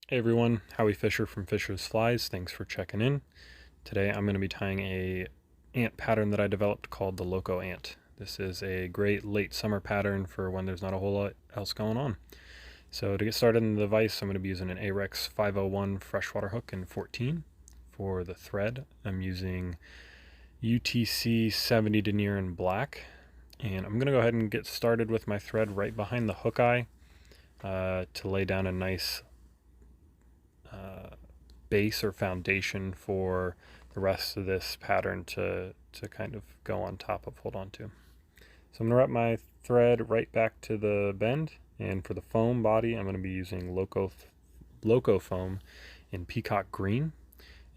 Hey everyone, Howie Fisher from Fisher's Flies. Thanks for checking in. Today I'm going to be tying a ant pattern that I developed called the Loco ant. This is a great late summer pattern for when there's not a whole lot else going on. So to get started in the vise, I'm going to be using an Ahrex 501 freshwater hook in 14. For the thread, I'm using UTC 70 denier in black. And I'm going to go ahead and get started with my thread right behind the hook eye to lay down a nice base or foundation for the rest of this pattern to kind of go on top of, hold on to. So I'm going to wrap my thread right back to the bend, and for the foam body I'm going to be using Loco foam in peacock green,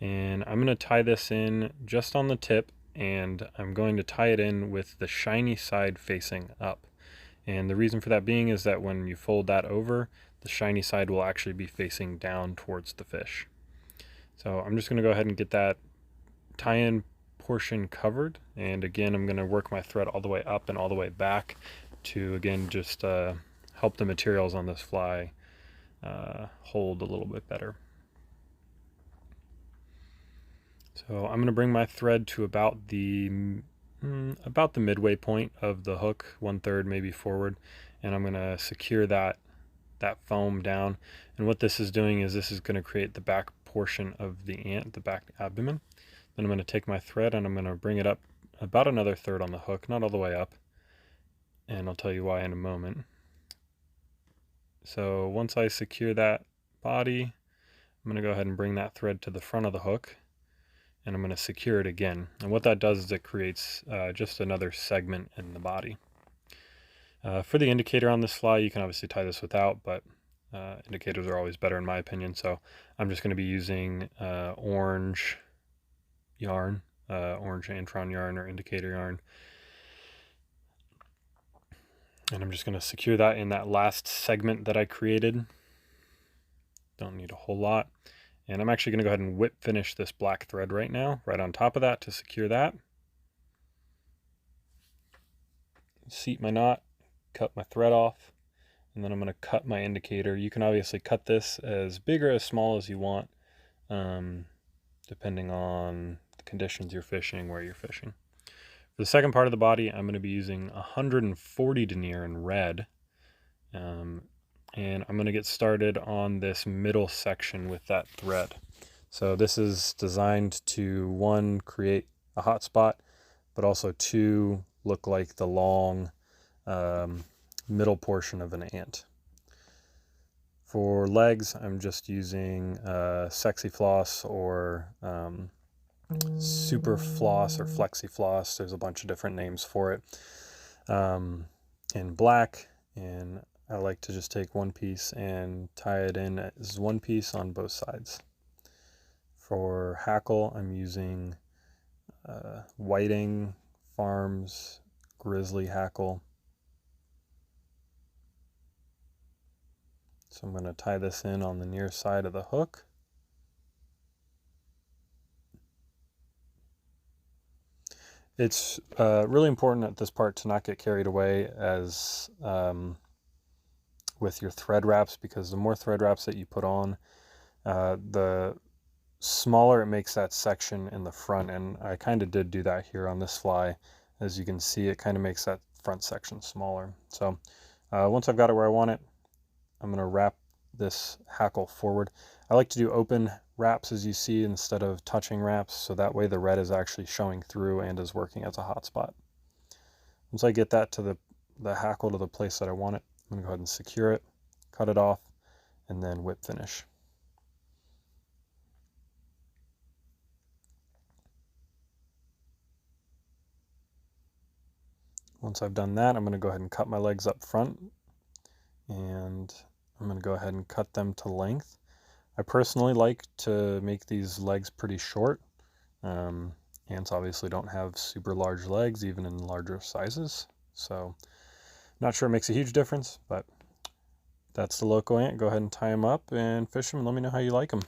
and I'm going to tie this in just on the tip, and I'm going to tie it in with the shiny side facing up. And the reason for that being is that when you fold that over, the shiny side will actually be facing down towards the fish. So I'm just going to go ahead and get that tie-in portion covered, and again I'm going to work my thread all the way up and all the way back to again just help the materials on this fly hold a little bit better. So I'm going to bring my thread to about the midway point of the hook, 1/3 maybe forward, and I'm going to secure that foam down. And what this is doing is this is going to create the back portion of the ant, the back abdomen. Then I'm going to take my thread and I'm going to bring it up about another third on the hook, not all the way up, and I'll tell you why in a moment. So once I secure that body, I'm going to go ahead and bring that thread to the front of the hook, and I'm going to secure it again. And what that does is it creates just another segment in the body. For the indicator on this fly, you can obviously tie this without, but indicators are always better in my opinion. So I'm just going to be using orange yarn, orange antron yarn or indicator yarn. And I'm just going to secure that in that last segment that I created. Don't need a whole lot. And I'm actually going to go ahead and whip finish this black thread right now, right on top of that to secure that. Seat my knot, cut my thread off, and then I'm going to cut my indicator. You can obviously cut this as big or as small as you want, depending on the conditions you're fishing, where you're fishing. For the second part of the body, I'm going to be using 140 denier in red, and I'm going to get started on this middle section with that thread. So this is designed to, 1, create a hot spot, but also 2, look like the long middle portion of an ant. For legs, I'm just using Sexy Floss or Super Floss or Flexi Floss. There's a bunch of different names for it. In black, and I like to just take one piece and tie it in as one piece on both sides. For hackle, I'm using Whiting Farms Grizzly Hackle. So I'm going to tie this in on the near side of the hook. It's really important at this part to not get carried away as with your thread wraps, because the more thread wraps that you put on, the smaller it makes that section in the front, and I kind of did do that here on this fly. As you can see, it kind of makes that front section smaller. So once I've got it where I want it, I'm going to wrap this hackle forward. I like to do open wraps, as you see, instead of touching wraps, so that way the red is actually showing through and is working as a hot spot. Once I get that to the hackle to the place that I want it, I'm going to go ahead and secure it, cut it off, and then whip finish. Once I've done that, I'm going to go ahead and cut my legs up front, and I'm going to go ahead and cut them to length. I personally like to make these legs pretty short. Ants obviously don't have super large legs, even in larger sizes. So not sure it makes a huge difference, but that's the Loco ant. Go ahead and tie them up and fish them and let me know how you like them.